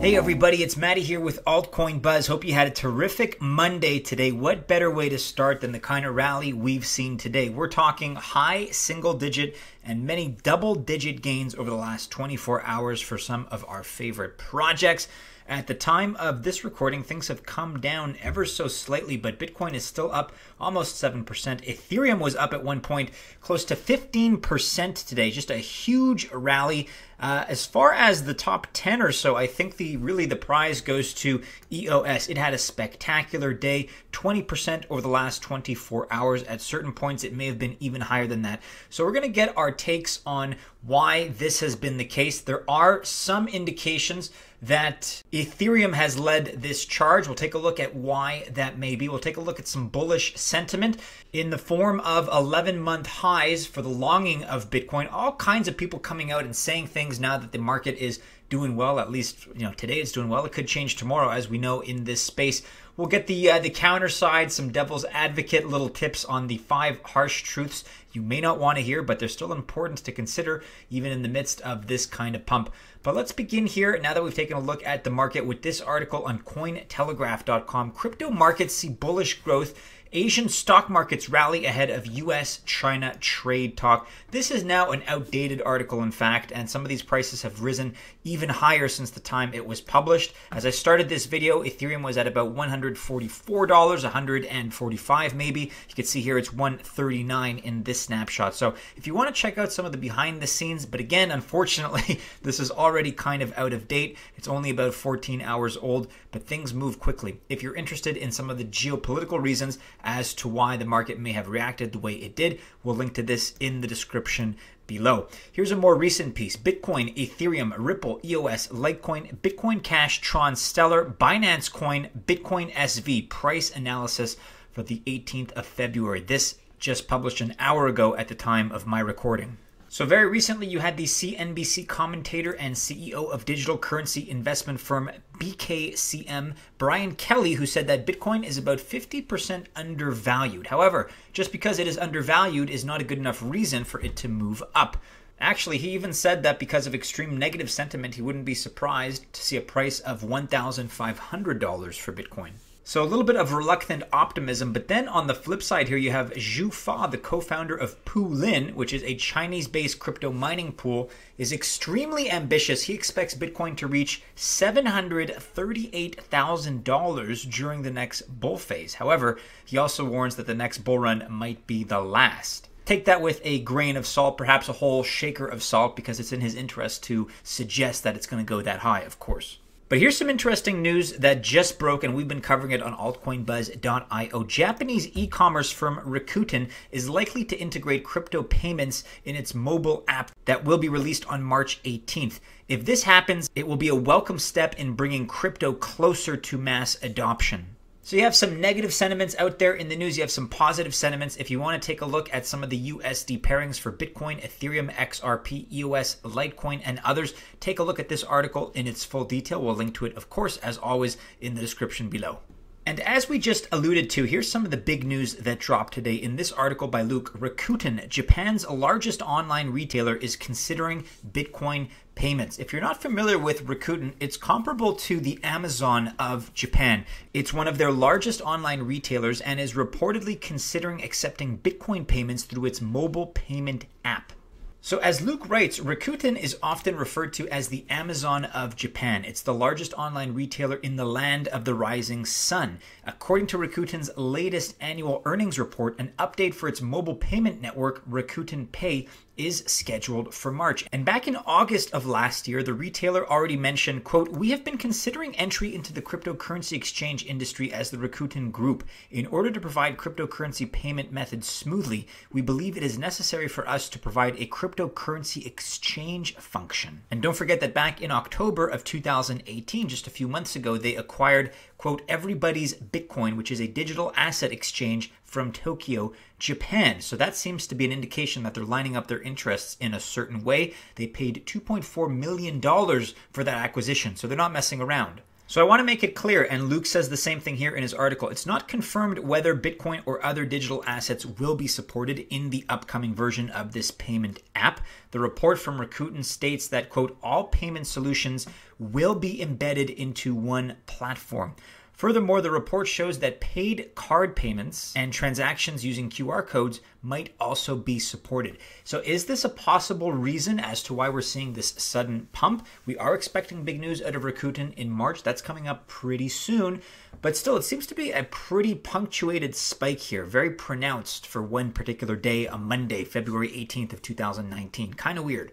Hey everybody, it's Mattie here with Altcoin Buzz. Hope you had a terrific Monday today. What better way to start than the kind of rally we've seen today? We're talking high single-digit and many double-digit gains over the last 24 hours for some of our favorite projects. At the time of this recording, things have come down ever so slightly, but Bitcoin is still up almost 7%. Ethereum was up at one point close to 15% today. Just a huge rally. As far as the top 10 or so, I think the prize goes to EOS. It had a spectacular day, 20% over the last 24 hours. At certain points, it may have been even higher than that. So we're going to get our takes on why this has been the case. There are some indications that Ethereum has led this charge. We'll take a look at why that may be. We'll take a look at some bullish sentiment in the form of 11-month highs for the longing of Bitcoin. All kinds of people coming out and saying things now that the market is doing well. At least, today it's doing well. It could change tomorrow, as we know in this space. We'll get the counter side, some devil's advocate little tips on the 5 harsh truths you may not want to hear, but they're still important to consider even in the midst of this kind of pump. But let's begin here now that we've taken a look at the market with this article on Cointelegraph.com. Crypto markets see bullish growth. Asian stock markets rally ahead of US-China trade talk. This is now an outdated article, in fact, and some of these prices have risen even higher since the time it was published. As I started this video, Ethereum was at about $144, $145 maybe. You can see here it's $139 in this snapshot. So if you want to check out some of the behind the scenes, but again, unfortunately, this is already kind of out of date. It's only about 14 hours old, but things move quickly. If you're interested in some of the geopolitical reasons as to why the market may have reacted the way it did, we'll link to this in the description below. Here's a more recent piece. Bitcoin, Ethereum, Ripple, EOS, Litecoin, Bitcoin Cash, TRON, Stellar, Binance Coin, Bitcoin SV. Price analysis for the 18th of February. This just published an hour ago at the time of my recording. So very recently, you had the CNBC commentator and CEO of digital currency investment firm BKCM, Brian Kelly, who said that Bitcoin is about 50% undervalued. However, just because it is undervalued is not a good enough reason for it to move up. Actually, he even said that because of extreme negative sentiment, he wouldn't be surprised to see a price of $1,500 for Bitcoin. So a little bit of reluctant optimism, but then on the flip side here, you have Zhu Fa, the co-founder of Poolin, which is a Chinese-based crypto mining pool, is extremely ambitious. He expects Bitcoin to reach $738,000 during the next bull phase. However, he also warns that the next bull run might be the last. Take that with a grain of salt, perhaps a whole shaker of salt, because it's in his interest to suggest that it's going to go that high, of course. But here's some interesting news that just broke, and we've been covering it on altcoinbuzz.io. Japanese e-commerce firm Rakuten is likely to integrate crypto payments in its mobile app that will be released on March 18th. If this happens, it will be a welcome step in bringing crypto closer to mass adoption. So you have some negative sentiments out there in the news. You have some positive sentiments. If you want to take a look at some of the USD pairings for Bitcoin, Ethereum, XRP, EOS, Litecoin, and others, take a look at this article in its full detail. We'll link to it, of course, as always, in the description below. And as we just alluded to, here's some of the big news that dropped today. In this article by Luke, Rakuten, Japan's largest online retailer, is considering Bitcoin payments. If you're not familiar with Rakuten, it's comparable to the Amazon of Japan. It's one of their largest online retailers and is reportedly considering accepting Bitcoin payments through its mobile payment app. So as Luke writes, Rakuten is often referred to as the Amazon of Japan. It's the largest online retailer in the land of the rising sun. According to Rakuten's latest annual earnings report, an update for its mobile payment network, Rakuten Pay, is scheduled for March. And back in August of last year, the retailer already mentioned, quote, "We have been considering entry into the cryptocurrency exchange industry as the Rakuten Group. In order to provide cryptocurrency payment methods smoothly, we believe it is necessary for us to provide a cryptocurrency exchange function." And don't forget that back in October of 2018, just a few months ago, they acquired, quote, "Everybody's Bitcoin," which is a digital asset exchange from Tokyo, Japan. So that seems to be an indication that they're lining up their interests in a certain way. They paid $2.4 million for that acquisition, so they're not messing around. So I want to make it clear, and Luke says the same thing here in his article, it's not confirmed whether Bitcoin or other digital assets will be supported in the upcoming version of this payment app. The report from Rakuten states that, quote, all payment solutions will be embedded into one platform. Furthermore, the report shows that paid card payments and transactions using QR codes might also be supported. So is this a possible reason as to why we're seeing this sudden pump? We are expecting big news out of Rakuten in March. That's coming up pretty soon. But still, it seems to be a pretty punctuated spike here, very pronounced for one particular day, a Monday, February 18th of 2019. Kind of weird.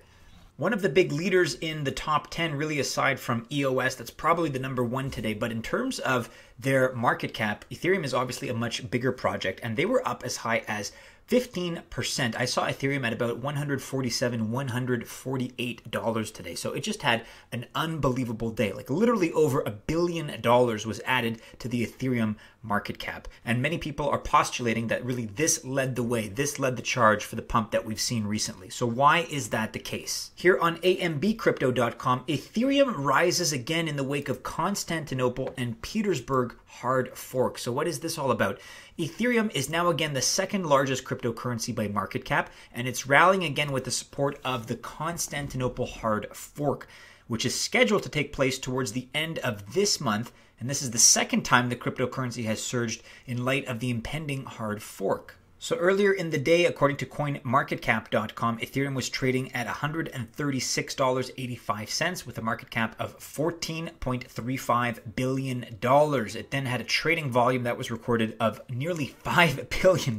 One of the big leaders in the top 10, really aside from EOS, that's probably the number one today. But in terms of their market cap, Ethereum is obviously a much bigger project, and they were up as high as 15%. I saw Ethereum at about $147, $148 today. So it just had an unbelievable day. Like literally over $1 billion was added to the Ethereum market cap. And many people are postulating that really this led the way. This led the charge for the pump that we've seen recently. So why is that the case? Here on ambcrypto.com, Ethereum rises again in the wake of Constantinople and Petersburg hard fork. So what is this all about? Ethereum is now again the second largest cryptocurrency by market cap, and it's rallying again with the support of the Constantinople hard fork, which is scheduled to take place towards the end of this month. And this is the second time the cryptocurrency has surged in light of the impending hard fork. So earlier in the day, according to coinmarketcap.com, Ethereum was trading at $136.85 with a market cap of $14.35 billion. It then had a trading volume that was recorded of nearly $5 billion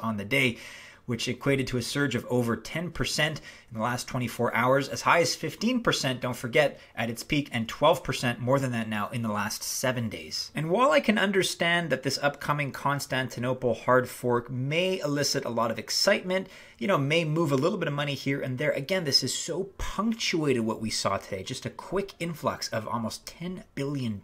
on the day, which equated to a surge of over 10% in the last 24 hours, as high as 15%, don't forget, at its peak, and 12% more than that now in the last 7 days. And while I can understand that this upcoming Constantinople hard fork may elicit a lot of excitement, may move a little bit of money here and there, again, this is so punctuated what we saw today, just a quick influx of almost $10 billion.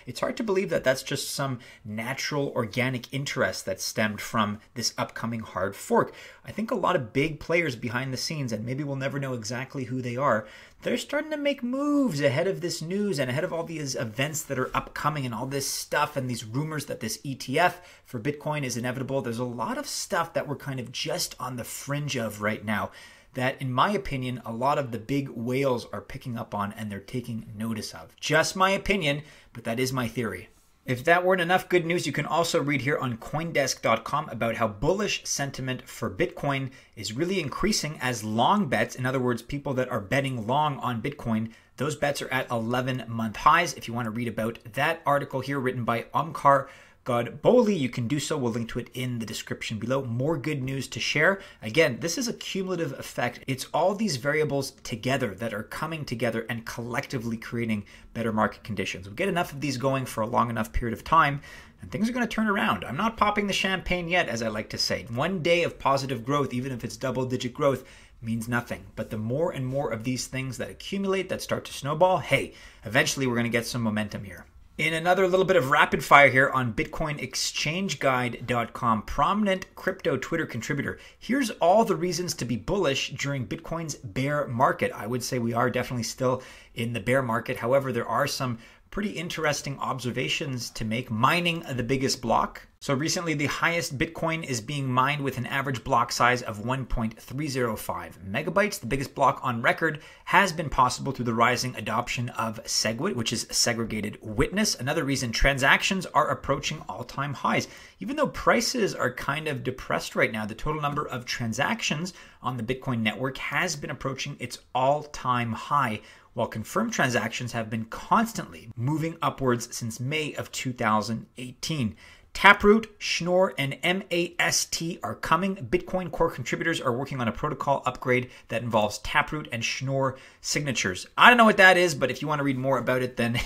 It's hard to believe that that's just some natural organic interest that stemmed from this upcoming hard fork. I think a lot of big players behind the scenes, and maybe we'll never know exactly who they are, they're starting to make moves ahead of this news and ahead of all these events that are upcoming and all this stuff and these rumors that this ETF for Bitcoin is inevitable. There's a lot of stuff that we're kind of just on the fringe of right now that, in my opinion, a lot of the big whales are picking up on and they're taking notice of. Just my opinion, but that is my theory. If that weren't enough good news, you can also read here on Coindesk.com about how bullish sentiment for Bitcoin is really increasing as long bets, in other words, people that are betting long on Bitcoin, those bets are at 11-month highs. If you want to read about that article here written by Omkar Godboli, you can do so. We'll link to it in the description below. More good news to share. Again, this is a cumulative effect. It's all these variables together that are coming together and collectively creating better market conditions. We get enough of these going for a long enough period of time, and things are going to turn around. I'm not popping the champagne yet, as I like to say. One day of positive growth, even if it's double-digit growth, means nothing. But the more and more of these things that accumulate, that start to snowball, hey, eventually we're going to get some momentum here. In another little bit of rapid fire here on BitcoinExchangeGuide.com, prominent crypto Twitter contributor. Here's all the reasons to be bullish during Bitcoin's bear market. I would say we are definitely still in the bear market. However, there are some pretty interesting observations to make. Mining the biggest block. So recently, the highest Bitcoin is being mined with an average block size of 1.305 megabytes. The biggest block on record has been possible through the rising adoption of SegWit, which is segregated witness. Another reason, transactions are approaching all-time highs. Even though prices are kind of depressed right now, the total number of transactions on the Bitcoin network has been approaching its all-time high, while confirmed transactions have been constantly moving upwards since May of 2018. Taproot, Schnorr, and MAST are coming. Bitcoin Core contributors are working on a protocol upgrade that involves Taproot and Schnorr signatures. I don't know what that is, but if you want to read more about it, then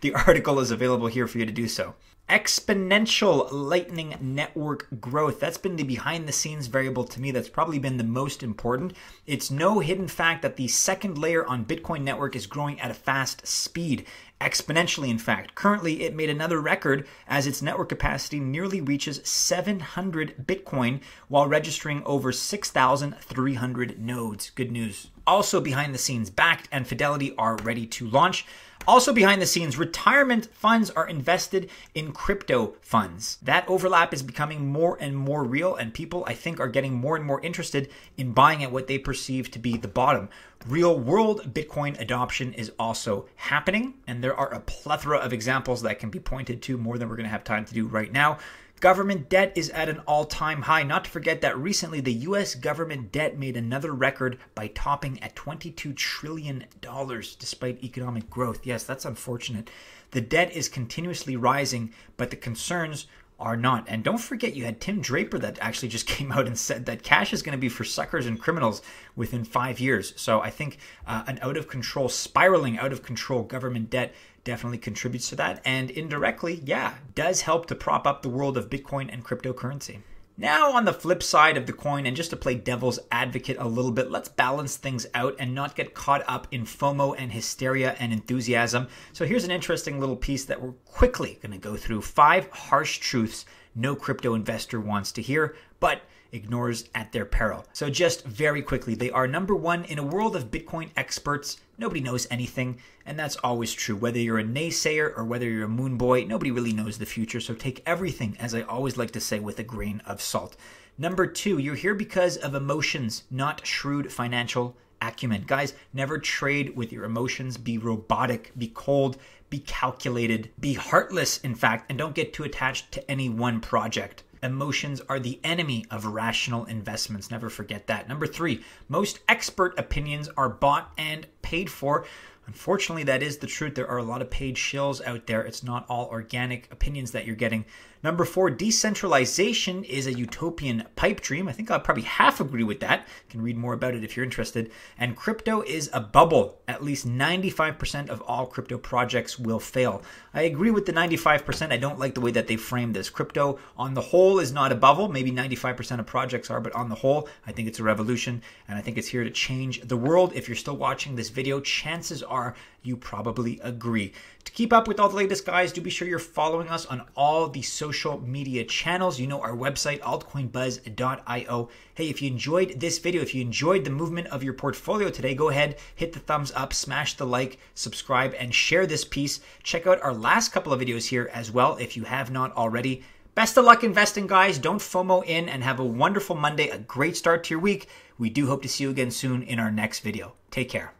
the article is available here for you to do so. Exponential Lightning Network growth. That's been the behind the scenes variable to me that's probably been the most important. It's no hidden fact that the second layer on Bitcoin network is growing at a fast speed. Exponentially, in fact. Currently, it made another record as its network capacity nearly reaches 700 Bitcoin while registering over 6,300 nodes. Good news. Also behind the scenes, Bakkt and Fidelity are ready to launch. Also behind the scenes, retirement funds are invested in crypto funds. That overlap is becoming more and more real, and people, I think, are getting more and more interested in buying at what they perceive to be the bottom. Real world Bitcoin adoption is also happening, and there are a plethora of examples that can be pointed to, more than we're going to have time to do right now. Government debt is at an all-time high. Not to forget that recently the U.S. government debt made another record by topping at $22 trillion despite economic growth. Yes, that's unfortunate. The debt is continuously rising, but the concerns are not. And don't forget, you had Tim Draper that actually just came out and said that cash is going to be for suckers and criminals within 5 years. So I think an out-of-control, spiraling out-of-control government debt definitely contributes to that, and indirectly, does help to prop up the world of Bitcoin and cryptocurrency. Now, on the flip side of the coin, and just to play devil's advocate a little bit, let's balance things out and not get caught up in FOMO and hysteria and enthusiasm. So here's an interesting little piece that we're quickly going to go through. 5 harsh truths no crypto investor wants to hear, but ignores at their peril. So just very quickly, they are: number 1, in a world of Bitcoin experts, nobody knows anything, and that's always true. Whether you're a naysayer or whether you're a moon boy, nobody really knows the future, so take everything, as I always like to say, with a grain of salt. Number 2, you're here because of emotions, not shrewd financial acumen. Guys, never trade with your emotions. Be robotic, be cold, be calculated, be heartless, in fact, and don't get too attached to any one project. Emotions are the enemy of rational investments. Never forget that. Number 3, most expert opinions are bought and paid for. Unfortunately, that is the truth. There are a lot of paid shills out there. It's not all organic opinions that you're getting. Number 4, decentralization is a utopian pipe dream. I think I'll probably half agree with that. You can read more about it if you're interested. And crypto is a bubble. At least 95% of all crypto projects will fail. I agree with the 95%. I don't like the way that they framed this. Crypto on the whole is not a bubble. Maybe 95% of projects are, but on the whole, I think it's a revolution, and I think it's here to change the world. If you're still watching this video, chances are you probably agree. To keep up with all the latest, guys, do be sure you're following us on all the social media channels. You know our website, altcoinbuzz.io. Hey, if you enjoyed this video, if you enjoyed the movement of your portfolio today, go ahead, hit the thumbs up, smash the like, subscribe, and share this piece. Check out our last couple of videos here as well if you have not already. Best of luck investing, guys. Don't FOMO in, and have a wonderful Monday, a great start to your week. We do hope to see you again soon in our next video. Take care.